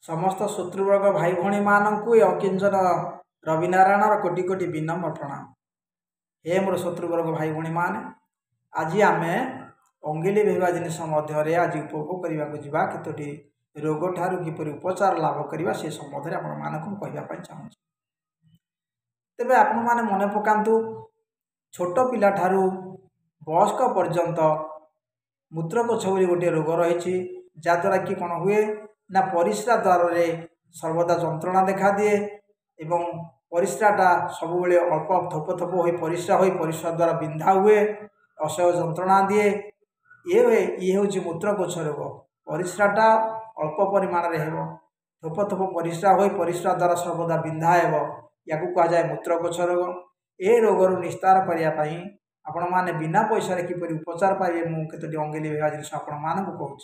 समस्त शत्रुवर्ग भाई भौणी मानू ए अकिंचन रविनारायण कोटि कोटि विनम्र प्रणाम। हे मोर शत्रुवर्ग भाई भौणी मान, आज आम अंगिली भेवा जिनस आज उपभोग करने को जीवा केतोटी रोग ठारू किपर उपचार लाभ करवा से संबंध में आपण कहवाई चाहूँ। तेबे आपण मैंने मन पकातु छोट पिला ठारू वयस्क पर्यंत मूत्रकोश गोटे रोग रही जहाद्वारा कि कौन हुए ना परिस्रा द्वार सर्वदा जंत्रणा देखा दिए एवं परिस्राटा सब अल्प थोप थोप हो परिस्रा द्वारा बिंधा हुए असह्य जंत्रणा दिए ये हूँ मूत्रकोश रोग। परिस्राटा अल्प परिमाण हो थोप थोप परिस्रा हो परिस्रा द्वारा सर्वदा बिंधा हो या कहुए मूत्रकोश रोग। ए रोगर निस्तार करने आपण मैंने बिना पैसा किपर उपचार पाइबे मुझे केतोटी अंगिली भेवा जिनिस आपण मानक कहूँ।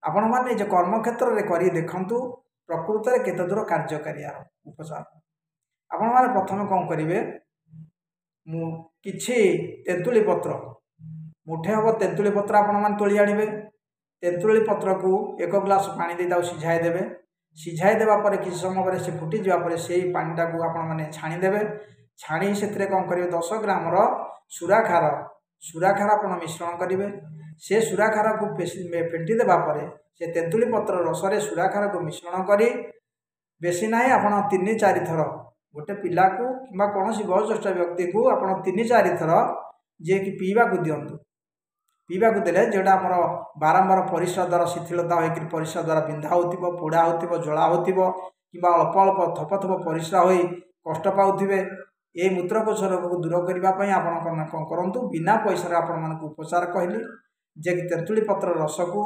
आपण मैंने जो कर्म क्षेत्र में कर देखु प्रकृत में केते दूर कार्यकारी उपचार। आपण मैंने प्रथम कौन करेंगे किछि तेंतुली पत्र मुठे हम तेंतुली पत्र आपण मैंने तोली आनिबे। तेंतुली पत्र को एक ग्लास पानी दे सीझाई देवे। सीझाई देवापर किसी समय पर से फुटी जावापर से पानीटा को आपण मैंने छाणीदेवे। छाणी से कौन करेंगे 10 ग्राम सुराखार आप मिश्रण करेंगे। से सुराखार को फेंटी देवापर से तेंतुली पत्र रसरे सुराखार को मिश्रण कर बेसी ना आप 3-4 थर गोटे पिला को कि कौन वयोज्येष्ठ व्यक्ति को आप 3-4 थर जी कि पीवा को दिंतु। पीवा को देले जोटा आमर बारंबार परिस्रा द्वारा शिथिलता हो परिस्रा द्वारा बिंधा हो पोड़ा हो जला हो कि अल्प अल्प थप थप परिस्रा हो कष्ट पाउथिबे ये मूत्रकोश रोग को दूर करने कौन करूँ बिना पैसा आपण मानक उपचार कहली जे कि तेंतुली पत्र रस को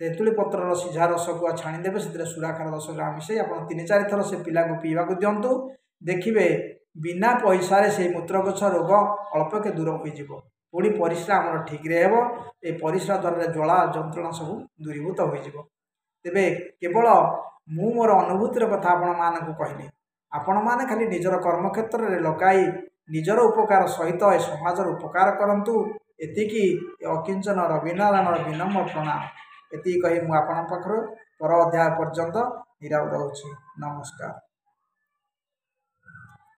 तेंतुली पत्र सीझा रस को छाणीदेवे से सुराखार 10 ग्राम मिसे आप 3-4 थर से पिला को पीवा को दिंतु। देखिए बिना पैसा से मूत्रकोश रोग अल्प के दूर हो पुणी परिस्रा आमर ठीक रहा ये परिस्रा द्वारा जला जंत्रणा सब दूरीभूत हो। तेबे केवल मु मोर अनुभूतिर कथा आपण मानक कहली आपण माने खाली निजर कर्म क्षेत्र में लगाई निजर उपकार सहित ए समाजर उपकार करंतु। एतिकी अकिंचन रविनारायण विनम्र प्रणाम एति कही मु आपण पाखर पर अध्याय पर्यंत निराव रहूछि। नमस्कार।